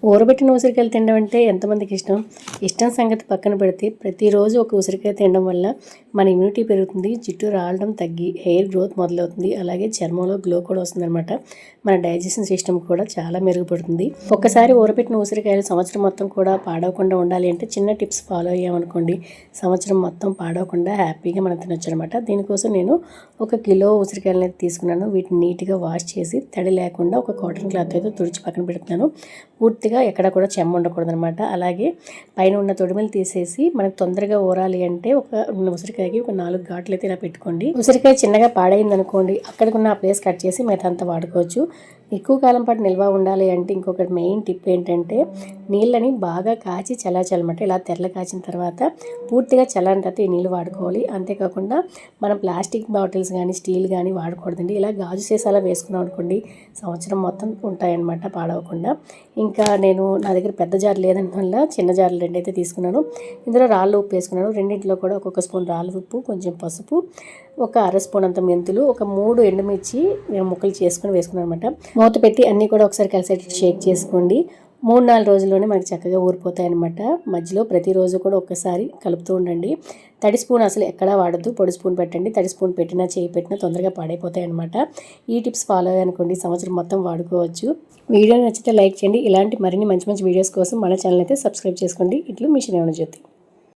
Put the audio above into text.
ఊరబెట్టిన ఉసిరికాయలు తినడం అంటే ఎంతమందికి ఇష్టం? ఇష్టం సంగతి పక్కన పెడితే ప్రతిరోజు ఒక ఉసిరికాయ తినడం వల్ల మన ఇమ్యూనిటీ పెరుగుతుంది, జుట్టు రాలడం తగ్గి హెయిర్ గ్రోత్ మొదలవుతుంది, అలాగే చర్మంలో గ్లో కూడా వస్తుందన్నమాట. మన డైజెషన్ సిస్టమ్ కూడా చాలా మెరుగుపడుతుంది. ఒక్కసారి ఊరబెట్టిన ఉసిరికాయలు సంవత్సరం మొత్తం కూడా పాడవకుండా ఉండాలి అంటే చిన్న టిప్స్ ఫాలో అయ్యామనుకోండి, సంవత్సరం మొత్తం పాడవకుండా హ్యాపీగా మనం తినొచ్చు అనమాట. దీనికోసం నేను 1 కిలో ఉసిరికాయలు అయితే తీసుకున్నాను. వీటిని నీట్గా వాష్ చేసి తడి లేకుండా ఒక కాటన్ క్లాత్ అయితే తుడిచి పక్కన పెడుతున్నాను. పూర్తిగా ఎక్కడ కూడా చెమ్మ ఉండకూడదు అనమాట. అలాగే పైన ఉన్న తొడిమలు తీసేసి మనకు తొందరగా ఊరాలి అంటే ఉసిరికాయకి ఒక 4 ఘాట్లు అయితే ఇలా పెట్టుకోండి. ఉసిరికాయ చిన్నగా పాడైంది అనుకోండి, అక్కడికున్న ఆ ప్లేస్ కట్ చేసి మిగతా వాడుకోవచ్చు. ఎక్కువ కాలం పాటు నిల్వ ఉండాలి అంటే ఇంకొకటి మెయిన్ టిప్ ఏంటంటే నీళ్ళని బాగా కాచి చల్లార్చాలన్నమాట. ఇలా తెరలు కాచిన తర్వాత పూర్తిగా చల్లారిన తర్వాత ఈ నీళ్ళు వాడుకోవాలి. అంతేకాకుండా మనం ప్లాస్టిక్ బాటిల్స్ కానీ స్టీల్ కానీ వాడకూడదండి. ఇలా గాజు సీసాలో వేసుకున్నాం అనుకోండి, సంవత్సరం మొత్తం ఉంటాయన్నమాట పాడవకుండా. ఇంకా నా దగ్గర పెద్ద జార్ లేదన్న చిన్న జార్లు 2 అయితే తీసుకున్నాను. ఇందులో రాళ్ళు ఉప్పు వేసుకున్నాను. రెండింటిలో కూడా ఒక్కొక్క స్పూన్ రాళ్ళు ఉప్పు, కొంచెం పసుపు, ఒక అర స్పూన్ అంత మెంతులు, ఒక 3 ఎండుమిర్చి ముక్కలు చేసుకుని వేసుకున్నాను అనమాట. మూత పెట్టి అన్నీ కూడా ఒకసారి కలిసేటట్టు షేక్ చేసుకోండి. 3-4 రోజుల్లోనే మనకి చక్కగా ఊరిపోతాయి అనమాట. మధ్యలో ప్రతిరోజు కూడా ఒక్కసారి కలుపుతూ ఉండండి. తడి స్పూన్ అసలు ఎక్కడా వాడద్దు, పొడి స్పూన్ పెట్టండి. తడి స్పూన్ పెట్టినా చేయి పెట్టినా తొందరగా పాడైపోతాయి అనమాట. ఈ టిప్స్ ఫాలో అయ్యానుకోండి, సంవత్సరం మొత్తం వాడుకోవచ్చు. వీడియో నచ్చితే లైక్ చేయండి. ఇలాంటి మరిన్ని మంచి మంచి వీడియోస్ కోసం మన ఛానల్ అయితే సబ్స్క్రైబ్ చేసుకోండి. ఇట్లు మీ శ్రావణ జ్యోతి.